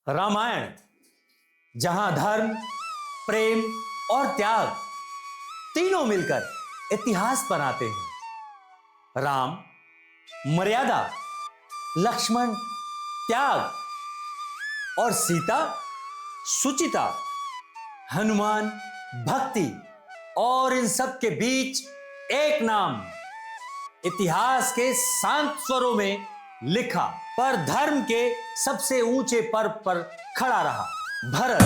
रामायण, जहां धर्म, प्रेम और त्याग तीनों मिलकर इतिहास बनाते हैं। राम मर्यादा, लक्ष्मण त्याग और सीता सुचिता, हनुमान भक्ति, और इन सब के बीच एक नाम इतिहास के शांत स्वरों में लिखा पर धर्म के सबसे ऊंचे पर्व पर खड़ा रहा, भरत।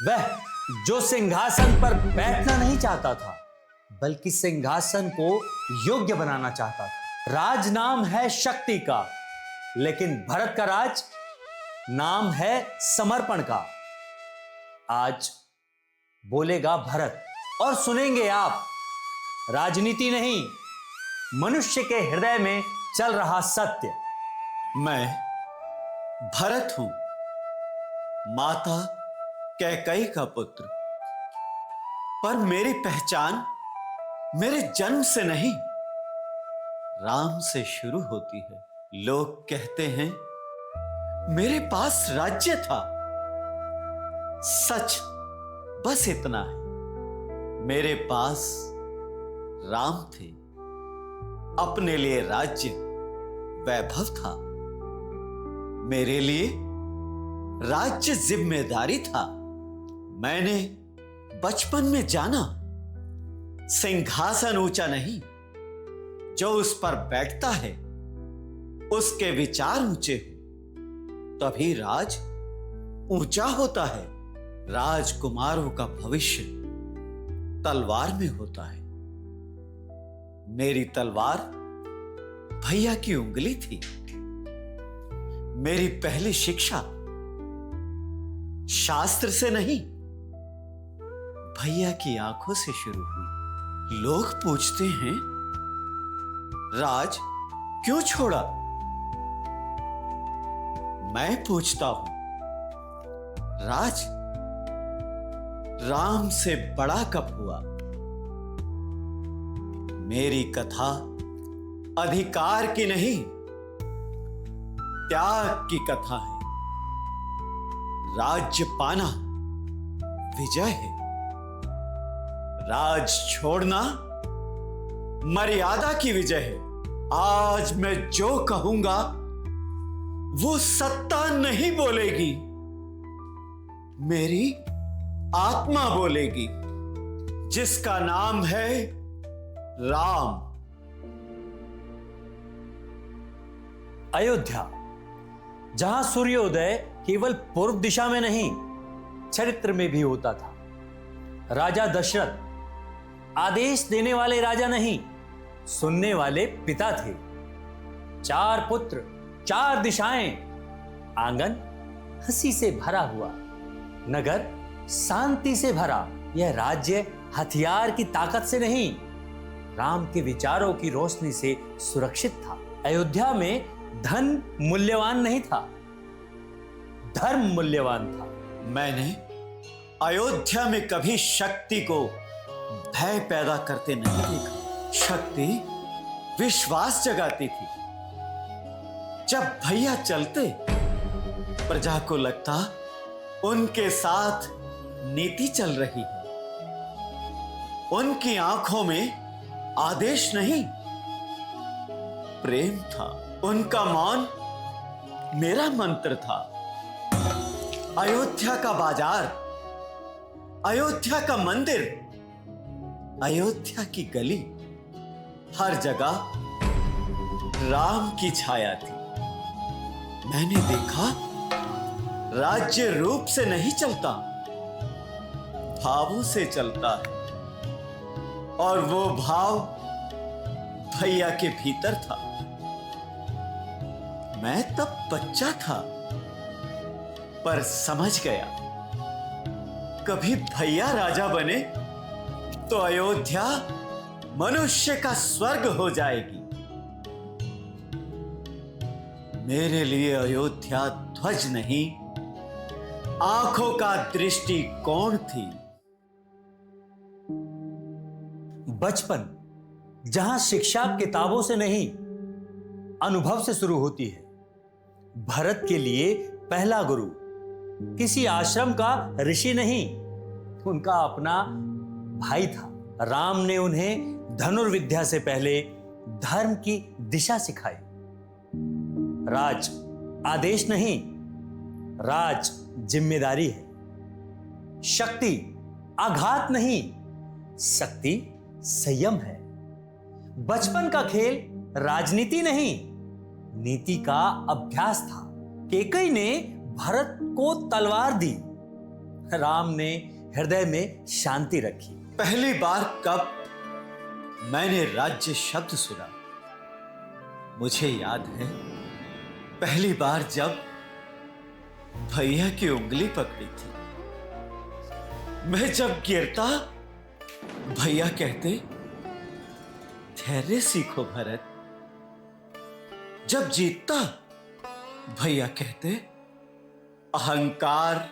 वह जो सिंहासन पर बैठना नहीं चाहता था बल्कि सिंहासन को योग्य बनाना चाहता था। राज नाम है शक्ति का, लेकिन भरत का राज नाम है समर्पण का। आज बोलेगा भरत और सुनेंगे आप। राजनीति नहीं, मनुष्य के हृदय में चल रहा सत्य। मैं भरत हूं, माता कैकेयी का पुत्र, पर मेरी पहचान मेरे जन्म से नहीं, राम से शुरू होती है। लोग कहते हैं मेरे पास राज्य था, सच बस इतना है, मेरे पास राम थे। अपने लिए राज्य वैभव था, मेरे लिए राज्य जिम्मेदारी था। मैंने बचपन में जाना सिंहासन ऊंचा नहीं, जो उस पर बैठता है उसके विचार ऊंचे हो तभी राज ऊंचा होता है। राजकुमारों का भविष्य तलवार में होता है। मेरी तलवार भैया की उंगली थी। मेरी पहली शिक्षा शास्त्र से नहीं, भैया की आंखों से शुरू हुई। लोग पूछते हैं राज क्यों छोड़ा? मैं पूछता हूं राज राम से बड़ा कब हुआ? मेरी कथा अधिकार की नहीं, त्याग की कथा है। राज्य पाना विजय है, राज छोड़ना मर्यादा की विजय है। आज मैं जो कहूंगा वो सत्ता नहीं बोलेगी, मेरी आत्मा बोलेगी, जिसका नाम है राम। अयोध्या, जहां सूर्योदय केवल पूर्व दिशा में नहीं, चरित्र में भी होता था। राजा दशरथ आदेश देने वाले राजा नहीं, सुनने वाले पिता थे। 4 पुत्र, 4 दिशाएं, आंगन हंसी से भरा हुआ, नगर शांति से भरा। यह राज्य हथियार की ताकत से नहीं, राम के विचारों की रोशनी से सुरक्षित था। अयोध्या में धन मूल्यवान नहीं था, धर्म मूल्यवान था। मैंने अयोध्या में कभी शक्ति को भय पैदा करते नहीं देखा। शक्ति विश्वास जगाती थी। जब भैया चलते, प्रजा को लगता उनके साथ नीति चल रही है। उनकी आंखों में आदेश नहीं, प्रेम था। उनका मौन मेरा मंत्र था। अयोध्या का बाजार, अयोध्या का मंदिर, अयोध्या की गली, हर जगह राम की छाया थी। मैंने देखा राज्य रूप से नहीं चलता, भावों से चलता है, और वो भाव भैया के भीतर था। मैं तब बच्चा था, पर समझ गया कभी भैया राजा बने तो अयोध्या मनुष्य का स्वर्ग हो जाएगी। मेरे लिए अयोध्या ध्वज नहीं, आंखों का दृष्टिकोण थी। बचपन, जहां शिक्षा किताबों से नहीं, अनुभव से शुरू होती है। भरत के लिए पहला गुरु किसी आश्रम का ऋषि नहीं, उनका अपना भाई था। राम ने उन्हें धनुर्विद्या से पहले धर्म की दिशा सिखाई। राज आदेश नहीं, राज जिम्मेदारी है। शक्ति आघात नहीं, शक्ति संयम है। बचपन का खेल राजनीति नहीं, नीति का अभ्यास था। केकई ने भरत को तलवार दी, राम ने हृदय में शांति रखी। पहली बार कब मैंने राज्य शब्द सुना, मुझे याद है पहली बार जब भैया की उंगली पकड़ी थी। मैं जब गिरता भैया कहते, धैर्य सीखो भरत। जब जीतता भैया कहते, अहंकार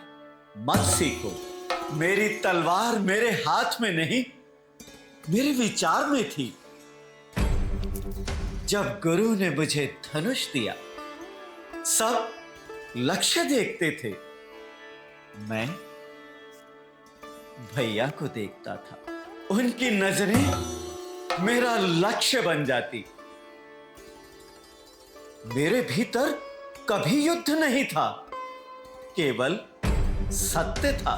मत सीखो। मेरी तलवार मेरे हाथ में नहीं, मेरे विचार में थी। जब गुरु ने मुझे धनुष दिया, सब लक्ष्य देखते थे, मैं भैया को देखता था। उनकी नजरें मेरा लक्ष्य बन जाती। मेरे भीतर कभी युद्ध नहीं था, केवल सत्य था।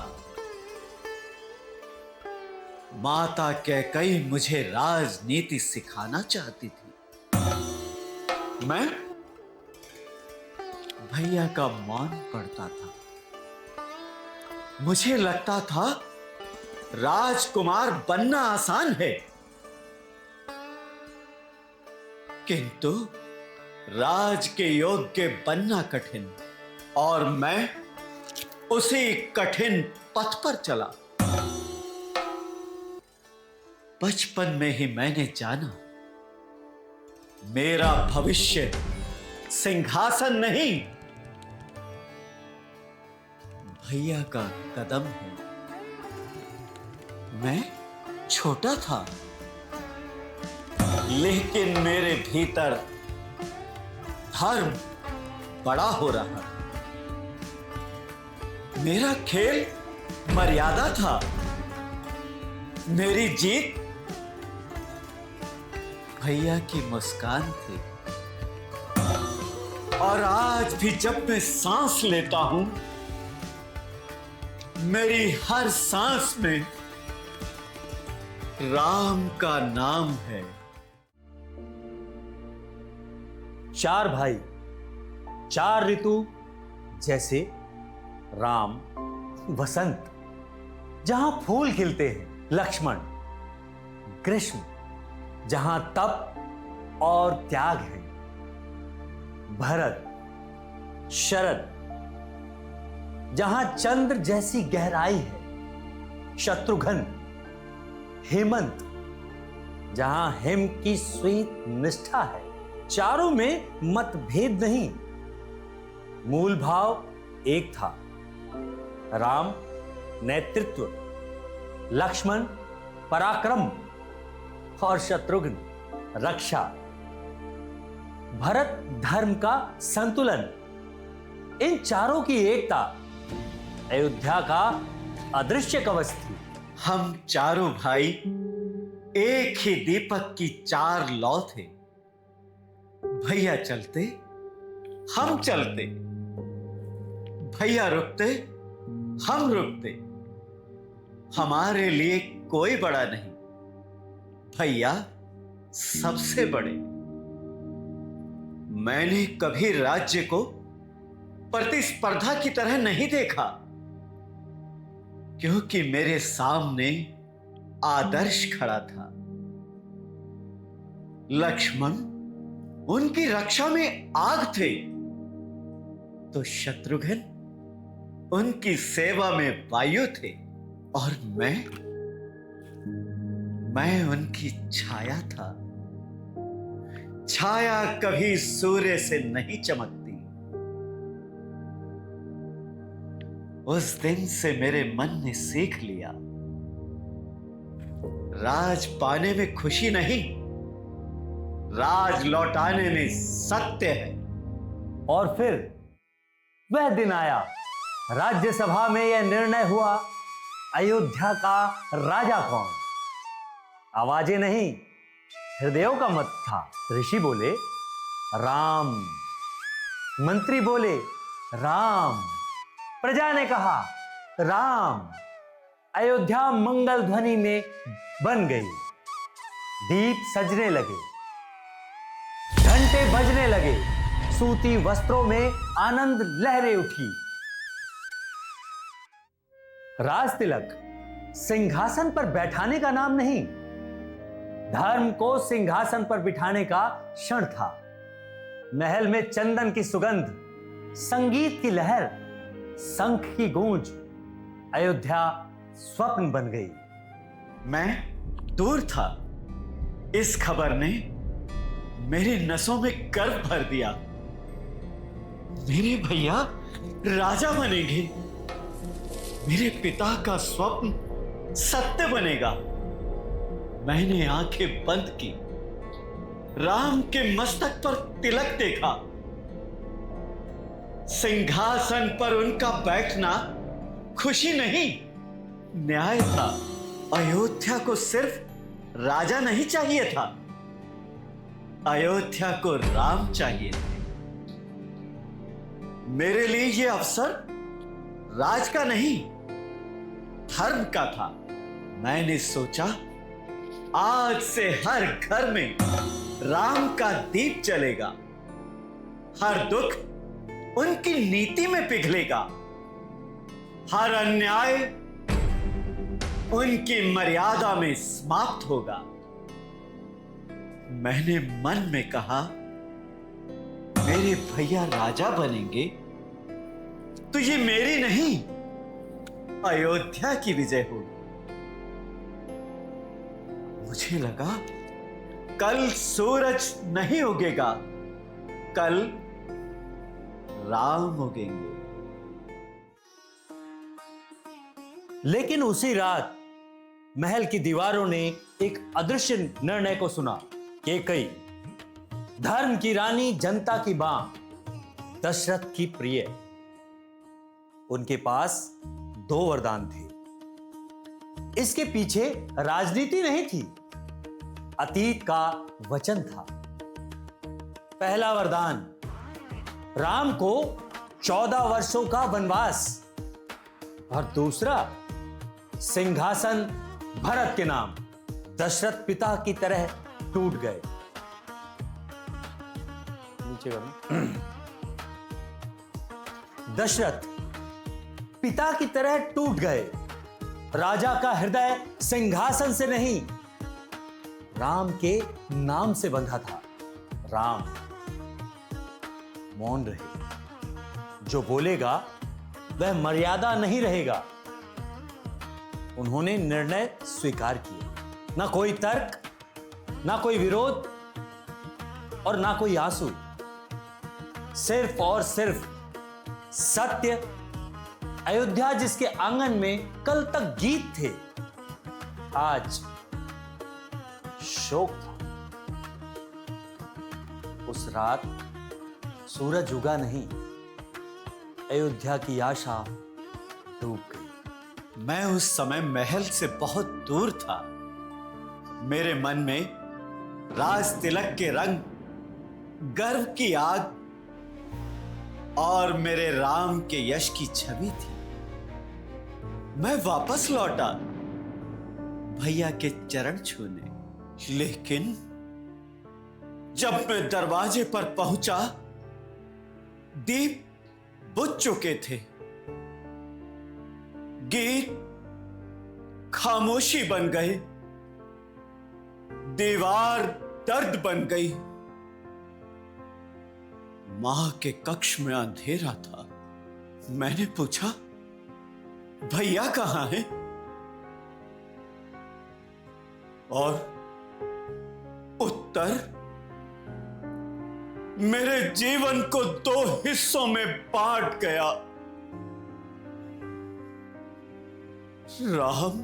माता कैकेयी मुझे राजनीति सिखाना चाहती थी। मैं भैया का मौन पढ़ता था। मुझे लगता था राजकुमार बनना आसान है, किंतु राज के योग्य बनना कठिन। और मैं उसी कठिन पथ पर चला। बचपन में ही मैंने जाना, मेरा भविष्य सिंहासन नहीं, भैया का कदम है। मैं छोटा था, लेकिन मेरे भीतर धर्म बड़ा हो रहा। मेरा खेल मर्यादा था, मेरी जीत भैया की मुस्कान थी। और आज भी जब मैं सांस लेता हूं, मेरी हर सांस में राम का नाम है। चार भाई, चार ऋतु जैसे राम वसंत, जहां फूल खिलते हैं, लक्ष्मण ग्रीष्म, जहां तप और त्याग है, भरत शरद, जहां चंद्र जैसी गहराई है, शत्रुघ्न हेमंत, जहां हिम की स्वीत निष्ठा है। चारों में मतभेद नहीं, मूल भाव एक था। राम नेतृत्व, लक्ष्मण पराक्रम और शत्रुघ्न रक्षा, भरत धर्म का संतुलन। इन चारों की एकता अयोध्या का अदृश्य कवच थी। हम चारों भाई एक ही दीपक की चार लौ थे। भैया चलते, हम चलते। भैया रुकते, हम रुकते। हमारे लिए कोई बड़ा नहीं, भैया सबसे बड़े। मैंने कभी राज्य को प्रतिस्पर्धा की तरह नहीं देखा, क्योंकि मेरे सामने आदर्श खड़ा था। लक्ष्मण उनकी रक्षा में आग थे, तो शत्रुघ्न उनकी सेवा में वायु थे, और मैं उनकी छाया था। छाया कभी सूर्य से नहीं चमकती। उस दिन से मेरे मन ने सीख लिया, राज पाने में खुशी नहीं, राज लौटाने में सत्य है। और फिर वह दिन आया, राज्यसभा में यह निर्णय हुआ, अयोध्या का राजा कौन। आवाजें नहीं, हृदयों का मत था। ऋषि बोले राम, मंत्री बोले राम, प्रजा ने कहा राम। अयोध्या मंगल ध्वनि में बन गई। दीप सजने लगे, घंटे बजने लगे, सूती वस्त्रों में आनंद लहरें उठी। राज तिलक सिंहासन पर बैठाने का नाम नहीं, धर्म को सिंहासन पर बिठाने का क्षण था। महल में चंदन की सुगंध, संगीत की लहर, शंख की गूंज, अयोध्या स्वप्न बन गई। मैं दूर था, इस खबर ने मेरी नसों में गर्व भर दिया। मेरे भैया राजा बनेंगे, मेरे पिता का स्वप्न सत्य बनेगा। मैंने आंखें बंद की, राम के मस्तक पर तिलक देखा। सिंहासन पर उनका बैठना खुशी नहीं, न्याय था। अयोध्या को सिर्फ राजा नहीं चाहिए था, अयोध्या को राम चाहिए थे। मेरे लिए यह अवसर राज का नहीं, धर्म का था। मैंने सोचा आज से हर घर में राम का दीप जलेगा, हर दुख उनकी नीति में पिघलेगा, हर अन्याय उनकी मर्यादा में समाप्त होगा। मैंने मन में कहा मेरे भैया राजा बनेंगे तो ये मेरी नहीं, अयोध्या की विजय होगी। मुझे लगा कल सूरज नहीं उगेगा, कल राम उगेंगे। लेकिन उसी रात महल की दीवारों ने एक अदृश्य निर्णय को सुना। कैकेयी, धर्म की रानी, जनता की बां, दशरथ की प्रिय। उनके पास 2 वरदान थे। इसके पीछे राजनीति नहीं थी, अतीत का वचन था। पहला वरदान, राम को 14 वर्षों का वनवास, और दूसरा, सिंहासन भरत के नाम। दशरथ पिता की तरह टूट गए। नीचे करो। दशरथ पिता की तरह टूट गए। राजा का हृदय सिंहासन से नहीं, राम के नाम से बंधा था। राम मौन रहे। जो बोलेगा वह मर्यादा नहीं रहेगा। उन्होंने निर्णय स्वीकार किया। ना कोई तर्क, ना कोई विरोध, और ना कोई आंसू। सिर्फ और सिर्फ सत्य। अयोध्या जिसके आंगन में कल तक गीत थे, आज शोक था। उस रात सूरज उगा नहीं, अयोध्या की आशा डूब गई। मैं उस समय महल से बहुत दूर था। मेरे मन में राज तिलक के रंग, गर्व की आग और मेरे राम के यश की छवि थी। मैं वापस लौटा भैया के चरण छूने, लेकिन जब मैं दरवाजे पर पहुंचा, दीप बुझ चुके थे। गीत खामोशी बन गए, दीवार दर्द बन गई। मां के कक्ष में अंधेरा था। मैंने पूछा, भैया कहां है? और उत्तर, मेरे जीवन को 2 हिस्सों में बांट गया। राम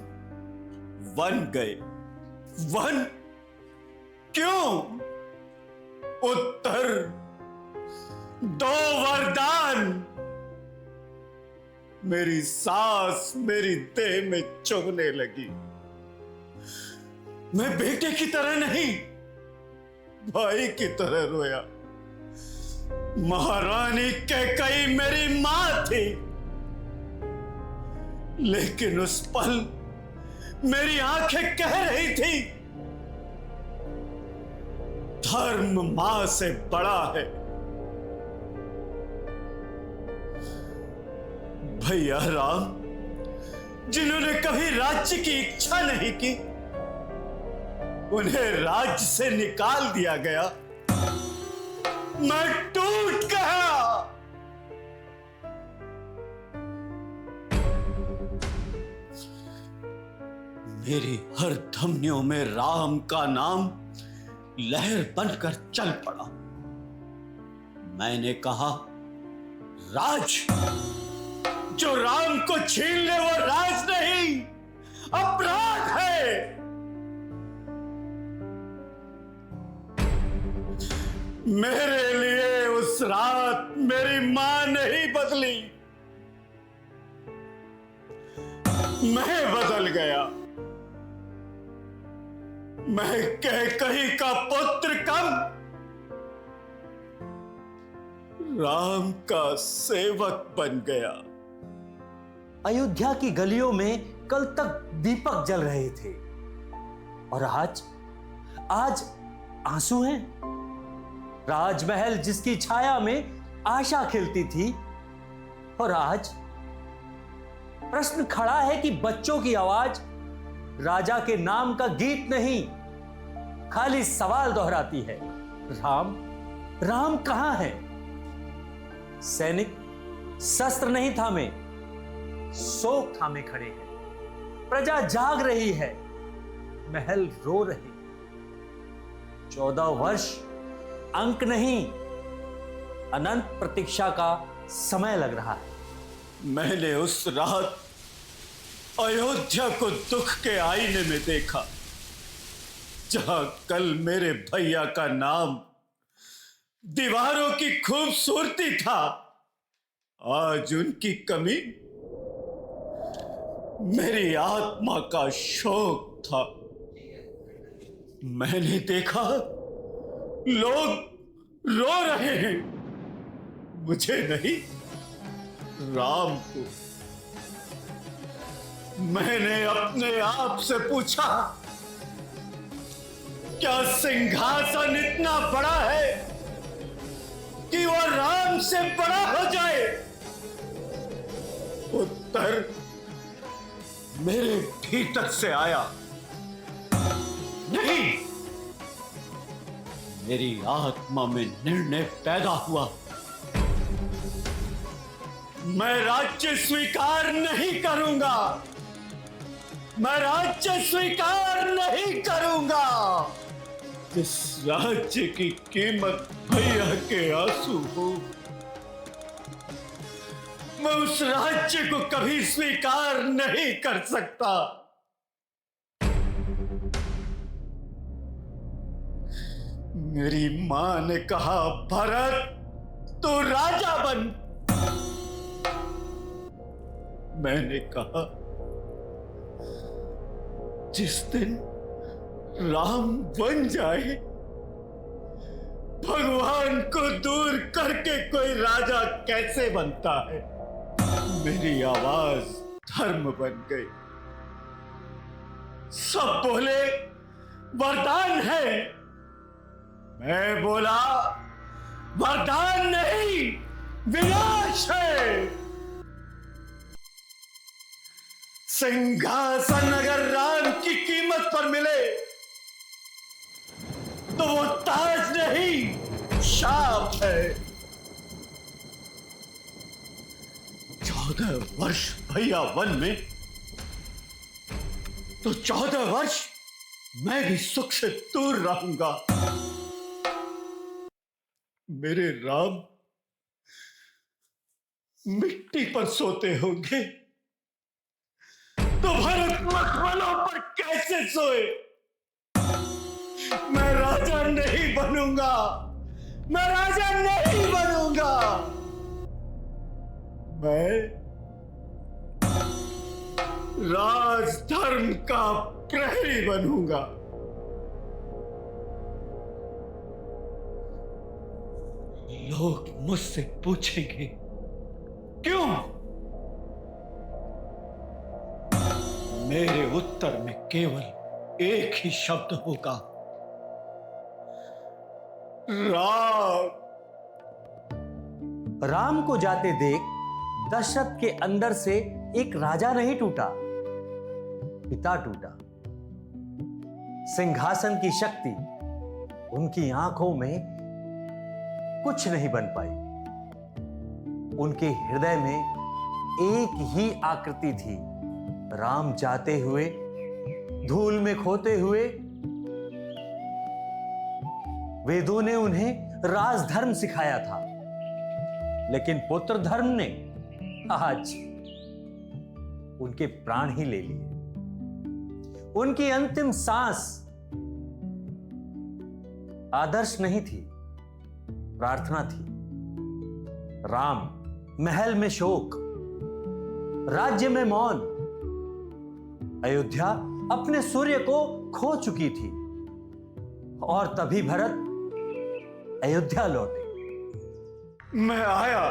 वन गए। वन क्यों? उत्तर, 2 वरदान मेरी सांस मेरी देह में चुभने लगी। मैं बेटे की तरह नहीं, भाई की तरह रोया। महारानी कैकेयी मेरी मां थी, लेकिन उस पल मेरी आंखें कह रही थी, धर्म मां से बड़ा है। भैया राम, जिन्होंने कभी राज्य की इच्छा नहीं की, उन्हें राज्य से निकाल दिया गया। मैं टूट गया। मेरी हर धमनियों में राम का नाम लहर बनकर चल पड़ा। मैंने कहा, राज, जो राम को छीन ले वो राज नहीं, अपराध है। मेरे लिए उस रात मेरी मां नहीं बदली, मैं बदल गया। मैं कैकेयी का पुत्र कम, राम का सेवक बन गया। अयोध्या की गलियों में कल तक दीपक जल रहे थे और आज आंसू हैं। राजमहल जिसकी छाया में आशा खिलती थी, और आज प्रश्न खड़ा है कि बच्चों की आवाज राजा के नाम का गीत नहीं, खाली सवाल दोहराती है, राम कहां है? सैनिक शस्त्र नहीं थामे, शोक थामे खड़े हैं। प्रजा जाग रही है, महल रो रहे। 14 वर्ष अंक नहीं, अनंत प्रतीक्षा का समय लग रहा है। मैंने उस रात अयोध्या को दुख के आईने में देखा, जहां कल मेरे भैया का नाम दीवारों की खूबसूरती था, आज उनकी कमी मेरी आत्मा का शोक था। मैंने देखा लोग रो रहे हैं, मुझे नहीं, राम को। मैंने अपने आप से पूछा, क्या सिंहासन इतना बड़ा है कि वो राम से बड़ा हो जाए? उत्तर मेरे भीतर से आया, नहीं। मेरी आत्मा में निर्णय पैदा हुआ, मैं राज्य स्वीकार नहीं करूंगा, मैं राज्य स्वीकार नहीं करूंगा। इस राज्य की कीमत भैया के आंसू हो, मैं उस राज्य को कभी स्वीकार नहीं कर सकता। मेरी मां ने कहा, भरत तू राजा बन। मैंने कहा, जिस दिन राम बन जाए, भगवान को दूर करके कोई राजा कैसे बनता है? मेरी आवाज धर्म बन गई। सब बोले वरदान है, मैं बोला वरदान नहीं, विनाश है। सिंहासन अगर राम की कीमत पर मिले तो वो ताज नहीं, शाप है। 14 वर्ष भैया वन में, तो 14 वर्ष मैं भी सुख से दूर रहूंगा। मेरे राम मिट्टी पर सोते होंगे तो भरत मखमलों पर कैसे सोए? मैं राजा नहीं बनूंगा, मैं राजा नहीं बनूंगा। मैं राजधर्म का प्रहरी बनूंगा। लोग मुझसे पूछेंगे क्यों? मेरे उत्तर में केवल एक ही शब्द होगा, राम। राम को जाते देख दशरथ के अंदर से एक राजा नहीं टूटा, पिता टूटा। सिंहासन की शक्ति उनकी आंखों में कुछ नहीं बन पाई। उनके हृदय में एक ही आकृति थी, राम जाते हुए, धूल में खोते हुए। वेदों ने उन्हें राजधर्म सिखाया था, लेकिन पुत्र धर्म ने आज उनके प्राण ही ले लिए। उनकी अंतिम सांस आदर्श नहीं थी, प्रार्थना थी। राम महल में शोक, राज्य में मौन। अयोध्या अपने सूर्य को खो चुकी थी और तभी भरत अयोध्या लौटे। मैं आया,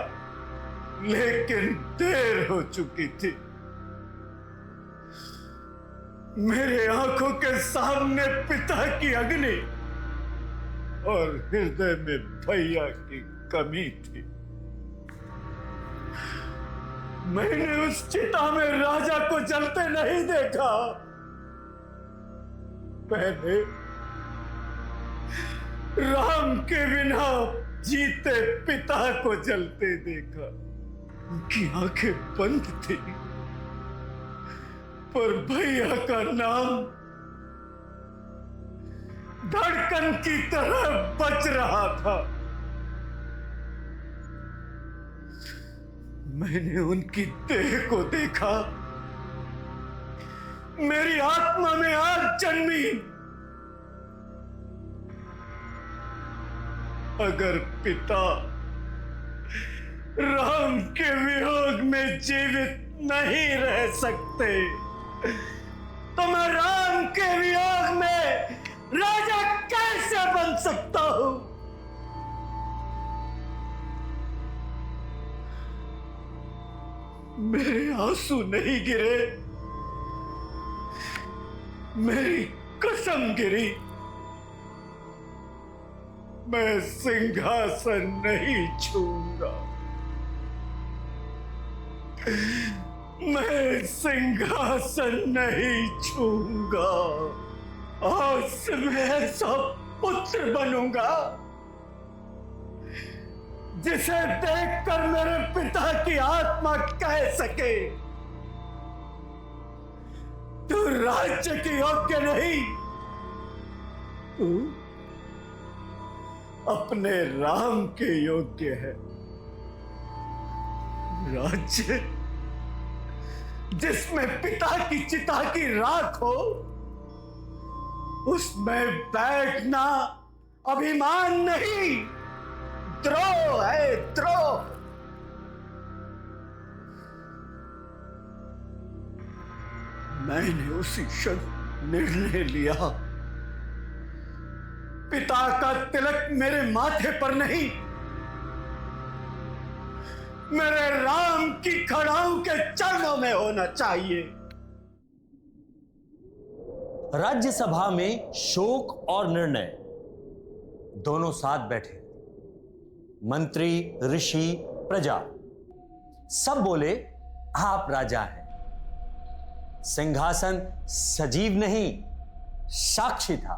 लेकिन देर हो चुकी थी। मेरे आंखों के सामने पिता की अग्नि और हृदय में भैया की कमी थी। मैंने उस चिता में राजा को जलते नहीं देखा, मैंने राम के बिना जीते पिता को जलते देखा। उनकी आंखें बंद थी, पर भैया का नाम धड़कन की तरह बच रहा था। मैंने उनकी देह को देखा, मेरी आत्मा में आग जन्मी। अगर पिता राम के वियोग में जीवित नहीं रह सकते, तो मैं राम के वियोग में राजा कैसे बन सकता हूं? मेरे आंसू नहीं गिरे, मेरी कसम गिरी। मैं सिंहासन नहीं छूंगा, मैं सिंहासन नहीं छूंगा। आज से मैं ऐसा पुत्र बनूंगा जिसे देखकर मेरे पिता की आत्मा कह सके, तू राज्य की योग्य नहीं, तू अपने राम के योग्य है। राज्य जिसमें पिता की चिता की राख हो, उसमें बैठना अभिमान नहीं, द्रोह है, द्रोह। मैंने उसी क्षण निर्णय लिया, पिता का तिलक मेरे माथे पर नहीं, मेरे राम की खड़ाऊ के चरणों में होना चाहिए। राज्यसभा में शोक और निर्णय दोनों साथ बैठे। मंत्री, ऋषि, प्रजा सब बोले आप राजा हैं। सिंहासन सजीव नहीं, साक्षी था।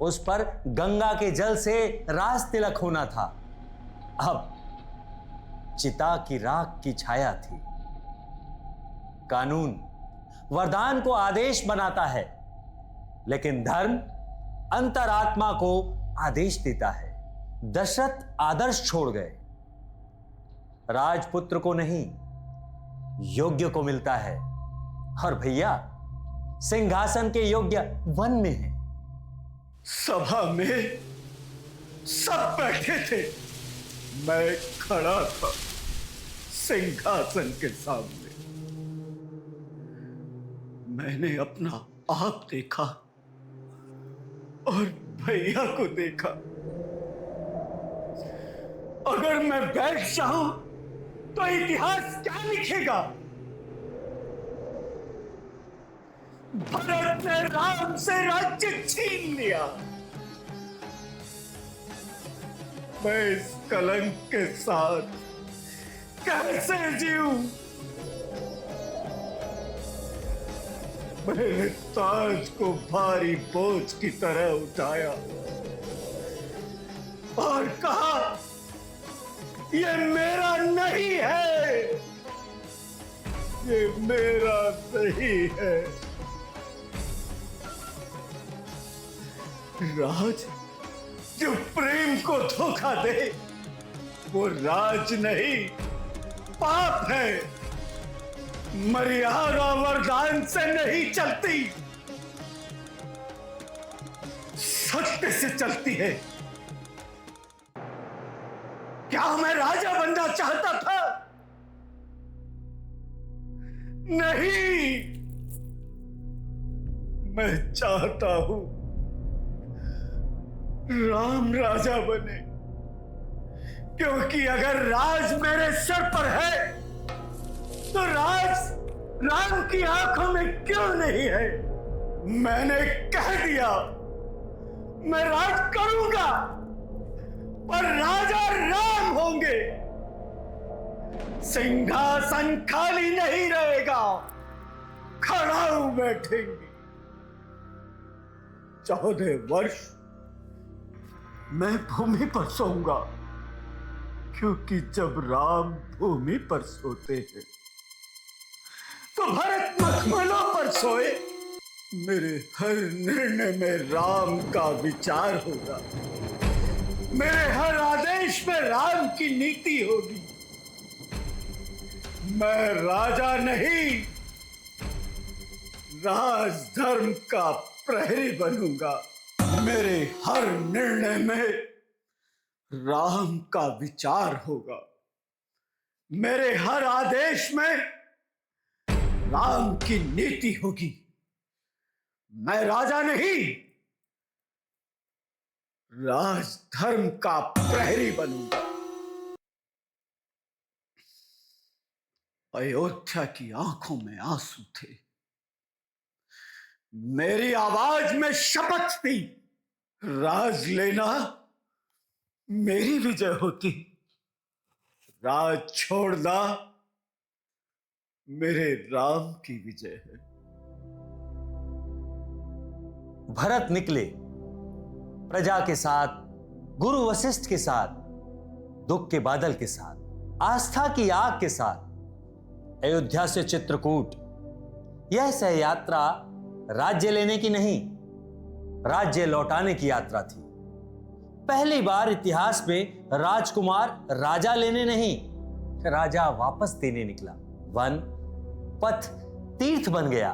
उस पर गंगा के जल से राज तिलक होना था। अब चिता की राख की छाया थी। कानून वरदान को आदेश बनाता है, लेकिन धर्म अंतरात्मा को आदेश देता है। दशरथ आदर्श छोड़ गए। राजपुत्र को नहीं, योग्य को मिलता है। और भैया सिंहासन के योग्य वन में है। सभा में सब बैठे थे, मैं खड़ा था सिंहासन के सामने। मैंने अपना आप देखा और भैया को देखा। अगर मैं बैठ जाऊं तो इतिहास क्या लिखेगा? भरत ने राम से राज्य छीन लिया। मैं इस कलंक के साथ कैसे जीऊं? मैंने ताज को भारी बोझ की तरह उठाया और कहा, ये मेरा नहीं है, ये मेरा नहीं है। राज जो प्रेम को धोखा दे वो राज नहीं, पाप है। मर्यादा वरदान से नहीं चलती, सत्य से चलती है। क्या मैं राजा बनना चाहता था? नहीं, मैं चाहता हूं राम राजा बने, क्योंकि अगर राज मेरे सर पर है तो राज राम की आंखों में क्यों नहीं है? मैंने कह दिया, मैं राज करूंगा, पर राजा राम होंगे। सिंहासन खाली नहीं रहेगा, खड़ा बैठेंगे। 14 वर्ष मैं भूमि पर सोऊंगा, क्योंकि जब राम भूमि पर सोते हैं तो भरत मखमलों पर सोए। मेरे हर निर्णय में राम का विचार होगा, मेरे हर आदेश में राम की नीति होगी। मैं राजा नहीं, राजधर्म का प्रहरी बनूंगा। मेरे हर निर्णय में राम का विचार होगा, मेरे हर आदेश में राम की नीति होगी। मैं राजा नहीं, राजधर्म का प्रहरी बनूंगा। अयोध्या की आंखों में आंसू थे, मेरी आवाज में शपथ थी। राज लेना मेरी विजय होती, राज छोड़ना मेरे राम की विजय है। भरत निकले प्रजा के साथ, गुरु वशिष्ठ के साथ, दुख के बादल के साथ, आस्था की आग के साथ अयोध्या से चित्रकूट। यह सह यात्रा राज्य लेने की नहीं, राज्य लौटाने की यात्रा थी। पहली बार इतिहास में राजकुमार राजा लेने नहीं, राजा वापस देने निकला। वन पथ तीर्थ बन गया,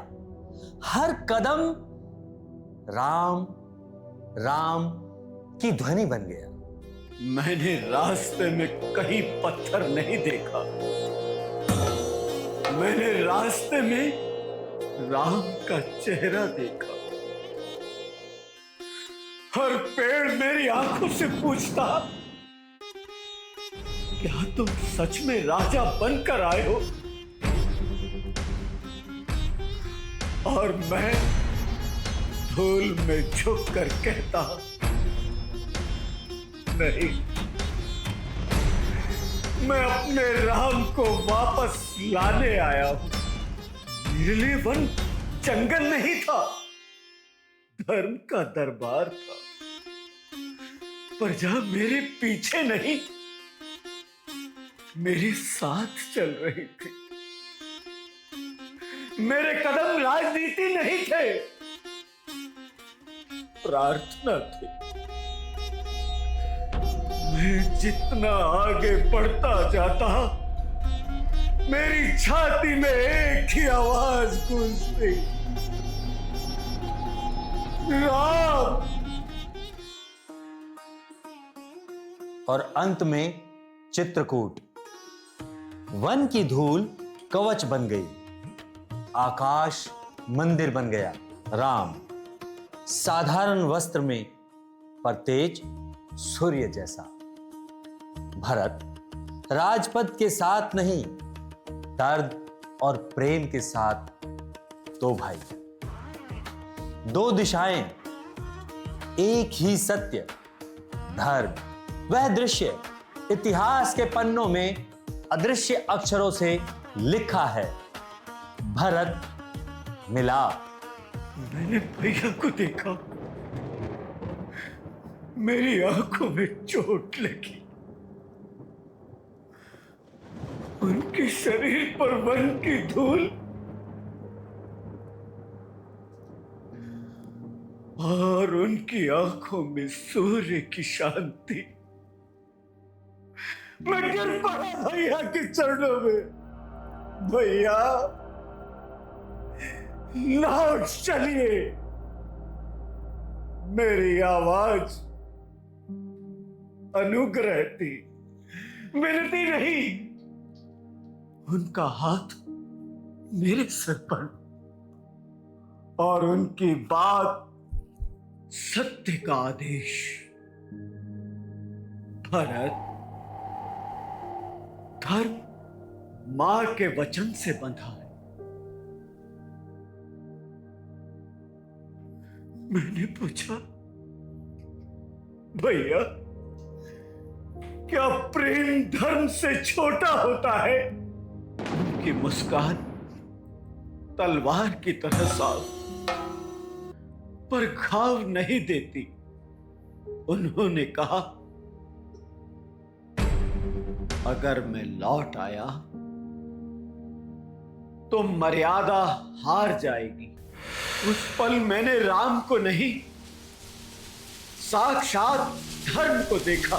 हर कदम राम राम की ध्वनि बन गया। मैंने रास्ते में कहीं पत्थर नहीं देखा, मैंने रास्ते में राम का चेहरा देखा। हर पेड़ मेरी आंखों से पूछता, क्या तुम सच में राजा बनकर आए हो? और मैं धूल में झुककर कहता, नहीं, मैं अपने राम को वापस लाने आया हूं। मेरे लिए वन जंगल नहीं था, धर्म का दरबार था। प्रजा मेरे पीछे नहीं, मेरे साथ चल रही थी। मेरे कदम राजनीति नहीं थे, प्रार्थना थी। मैं जितना आगे बढ़ता जाता, मेरी छाती में एक ही आवाज गूंजती, राम। और अंत में चित्रकूट। वन की धूल कवच बन गई, आकाश मंदिर बन गया। राम साधारण वस्त्र में पर तेज सूर्य जैसा। भरत राजपद के साथ नहीं, दर्द और प्रेम के साथ दो भाई, दो दिशाएं, एक ही सत्य, धर्म। वह दृश्य इतिहास के पन्नों में अदृश्य अक्षरों से लिखा है। भरत मिलाप। मैंने भैया को देखा, मेरी आंखों में चोट लगी। उनके शरीर पर वन की धूल और उनकी आंखों में सूर्य की शांति। मैं गिर पड़ा भैया के चरणों में। भैया लौट चलिए। मेरी आवाज अनुग्रह थी, मिलती नहीं। उनका हाथ मेरे सर पर और उनकी बात सत्य का आदेश। भरत धर्म मां के वचन से बंधा है। मैंने पूछा, भैया क्या प्रेम धर्म से छोटा होता है? उनकी मुस्कान तलवार की तरह साफ, पर घाव नहीं देती। उन्होंने कहा, अगर मैं लौट आया तो मर्यादा हार जाएगी। उस पल मैंने राम को नहीं, साक्षात धर्म को देखा।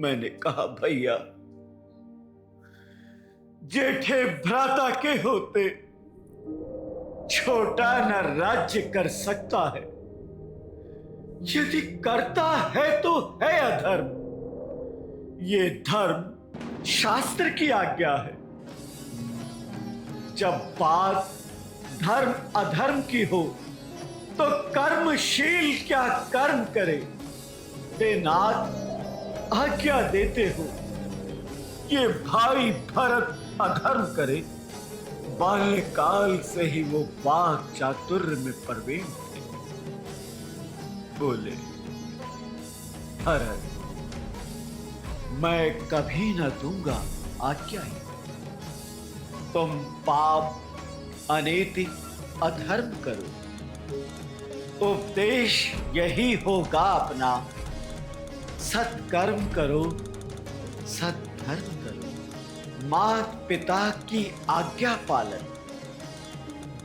मैंने कहा, भैया जेठे भ्राता के होते छोटा न राज्य कर सकता है। यदि करता है तो है अधर्म। ये धर्म शास्त्र की आज्ञा है। जब बात धर्म अधर्म की हो तो कर्मशील क्या कर्म करे। हे नाथ आज्ञा देते हो, ये भाई भरत अधर्म करे। बाल्यकाल से ही वो वाक चातुर्य में प्रवीण थे। बोले, भरत मैं कभी न दूंगा आज्ञा ही। तुम पाप अनीति अधर्म करो, उपदेश यही होगा अपना। सत्कर्म करो, सत्धर्म करो। मात पिता की आज्ञा पालन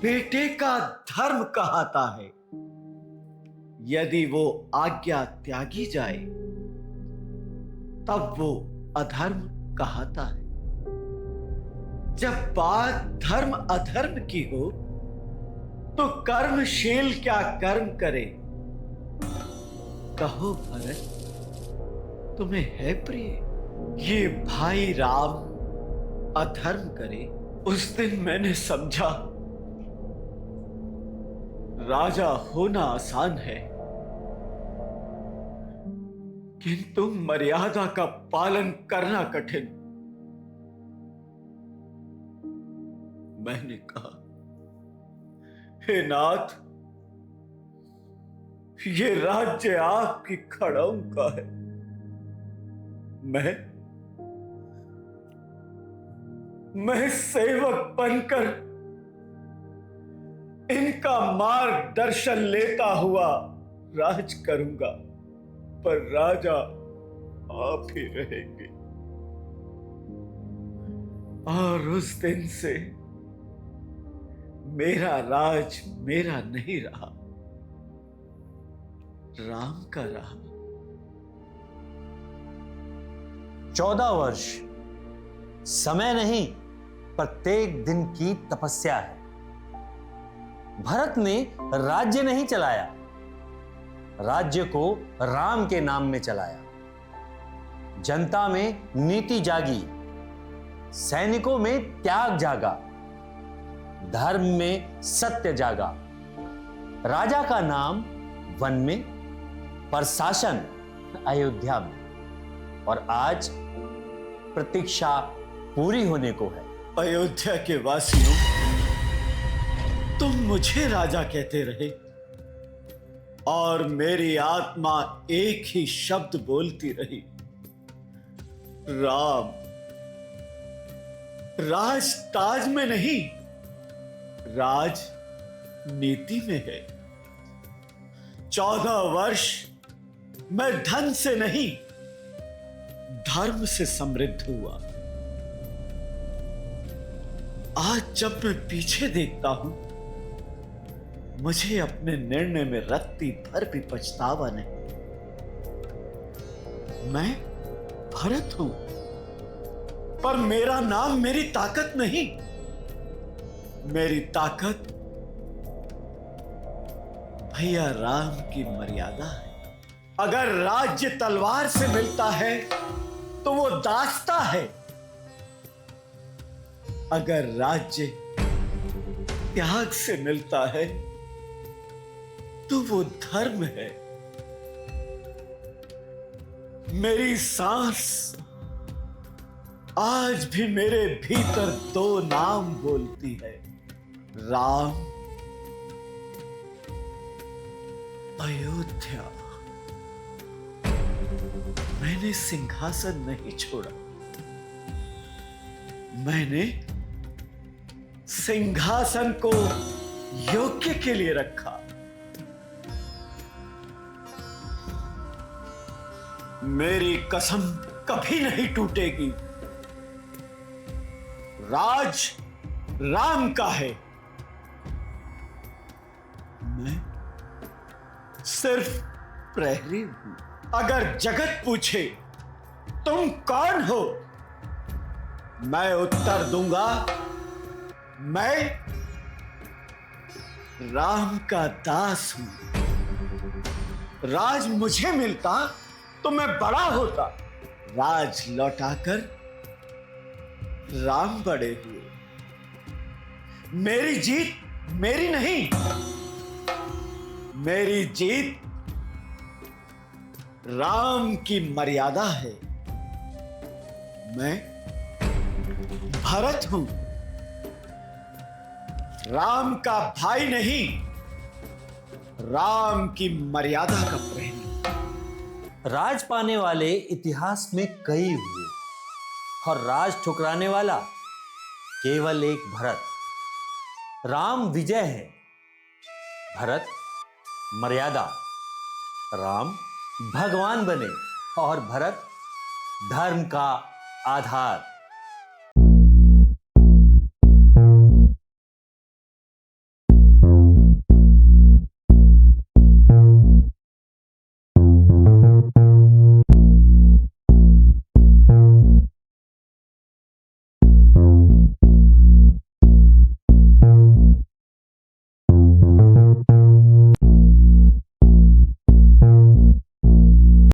बेटे का धर्म कहता है। यदि वो आज्ञा त्यागी जाए तब वो अधर्म कहता है। जब बात धर्म अधर्म की हो तो कर्मशील क्या कर्म करे। कहो भरत, तुम्हें है प्रिय ये भाई राम अधर्म करे। उस दिन मैंने समझा, राजा होना आसान है, किंतु मर्यादा का पालन करना कठिन। मैंने कहा, हे नाथ, ये राज्य आपकी खड़ाऊ का है। मैं सेवक बनकर इनका मार्गदर्शन लेता हुआ राज करूंगा, पर राजा आप ही रहेंगे। और उस दिन से मेरा राज मेरा नहीं रहा, राम का रहा। 14 वर्ष समय नहीं, प्रत्येक दिन की तपस्या है। भरत ने राज्य नहीं चलाया, राज्य को राम के नाम में चलाया। जनता में नीति जागी, सैनिकों में त्याग जागा, धर्म में सत्य जागा। राजा का नाम वन में, पर शासन अयोध्या में। और आज प्रतीक्षा पूरी होने को है। अयोध्या के वासियों, तुम मुझे राजा कहते रहे और मेरी आत्मा एक ही शब्द बोलती रही, राम। राज ताज में नहीं, राज नीति में है। 14 वर्ष मैं धन से नहीं, धर्म से समृद्ध हुआ। आज जब मैं पीछे देखता हूं, मुझे अपने निर्णय में रत्ती भर भी पछतावा नहीं। मैं भरत हूं, पर मेरा नाम मेरी ताकत नहीं। मेरी ताकत भैया राम की मर्यादा है। अगर राज्य तलवार से मिलता है तो वो दास्ता है, अगर राज्य त्याग से मिलता है तो वो धर्म है। मेरी सांस आज भी मेरे भीतर 2 नाम बोलती है, राम, अयोध्या। मैंने सिंहासन नहीं छोड़ा, मैंने सिंहासन को योग्य के लिए रखा। मेरी कसम कभी नहीं टूटेगी। राज राम का है, मैं सिर्फ प्रहरी हूं। अगर जगत पूछे तुम कौन हो, मैं उत्तर दूंगा, मैं राम का दास हूं। राज मुझे मिलता तो मैं बड़ा होता, राज लौटाकर राम बड़े हुए। मेरी जीत मेरी नहीं, मेरी जीत राम की मर्यादा है। मैं भरत हूं, राम का भाई नहीं, राम की मर्यादा का प्रेमी। राज पाने वाले इतिहास में कई हुए और राज ठुकराने वाला केवल एक भरत। राम विजय है, भरत मर्यादा। राम भगवान बने और भरत धर्म का आधार।